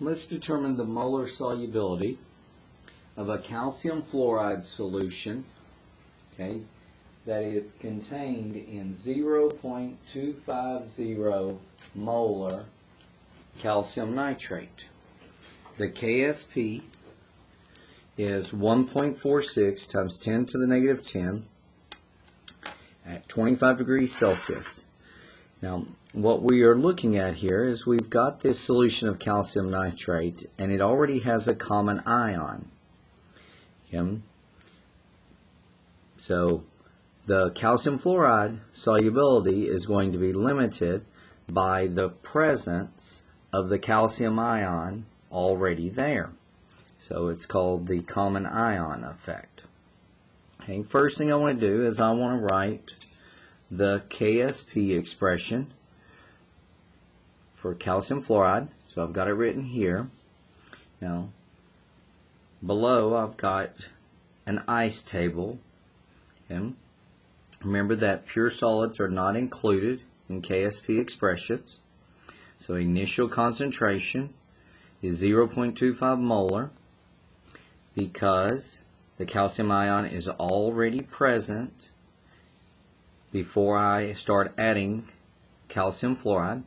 let's determine the molar solubility of a calcium fluoride solution, okay, that is contained in 0.250 molar calcium nitrate. The KSP is 1.46 times 10 to the negative 10 at 25 degrees Celsius. Now, what we are looking at here is we've got this solution of calcium nitrate, and it already has a common ion. Okay. So, the calcium fluoride solubility is going to be limited by the presence of the calcium ion already there. So, it's called the common ion effect. Okay. First thing I want to do is I want to write the KSP expression for calcium fluoride. So I've got it written here. Now, below I've got an ice table. Okay. Remember that pure solids are not included in KSP expressions. So initial concentration is 0.25 molar because the calcium ion is already present before I start adding calcium fluoride.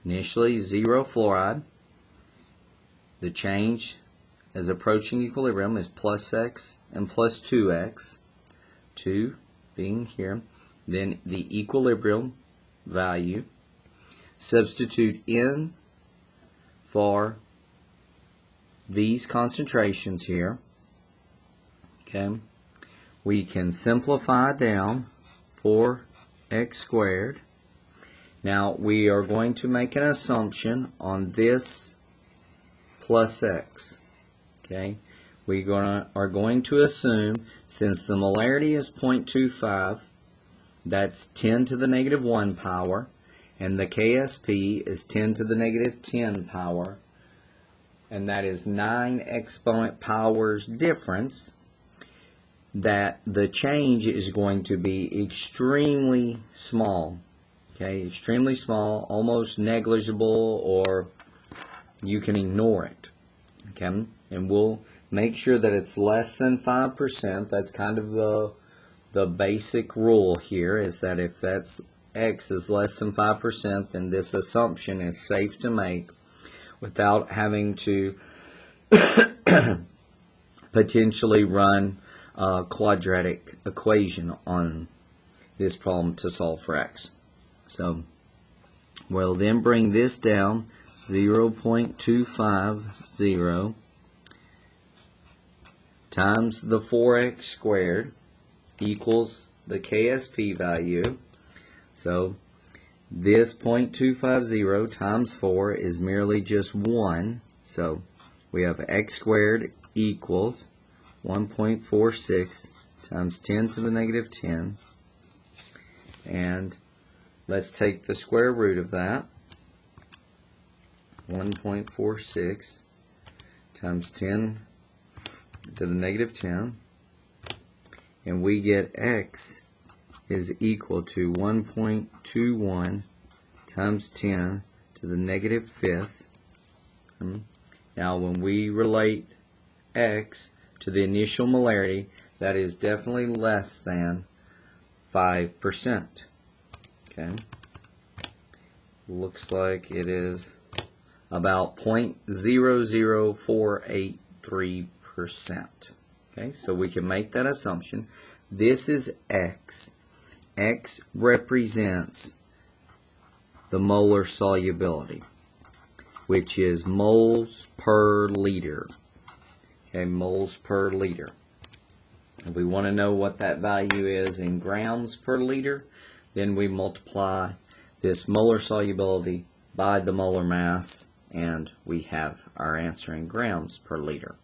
Initially 0 fluoride. The change as approaching equilibrium is plus x and plus 2x. 2 being here. Then the equilibrium value. Substitute in for these concentrations here. Okay. We can simplify down 4x squared. Now we are going to make an assumption on this plus x. Okay, we are going to assume, since the molarity is 0.25, that's 10 to the negative 1 power, and the KSP is 10 to the negative 10 power, and that is 9 exponent powers difference, that the change is going to be extremely small. Okay, extremely small, almost negligible, or you can ignore it. Okay, and we'll make sure that it's less than 5%. That's kind of the basic rule here, is that if that's x is less than 5%, then this assumption is safe to make without having to potentially run a quadratic equation on this problem to solve for x. So we'll then bring this down 0.250 times the 4x squared equals the KSP value. So this 0.250 times 4 is merely just 1. So we have x squared equals 1.46 times 10 to the negative 10. And let's take the square root of that. 1.46 times 10 to the negative 10. And we get x is equal to 1.21 times 10 to the negative 5th. Now when we relate x to the initial molarity, that is definitely less than 5%. Okay. Looks like it is about 0.00483%. Okay, so we can make that assumption. This is x. X represents the molar solubility, which is moles per liter. Okay, moles per liter. If we want to know what that value is in grams per liter, then we multiply this molar solubility by the molar mass, and we have our answer in grams per liter.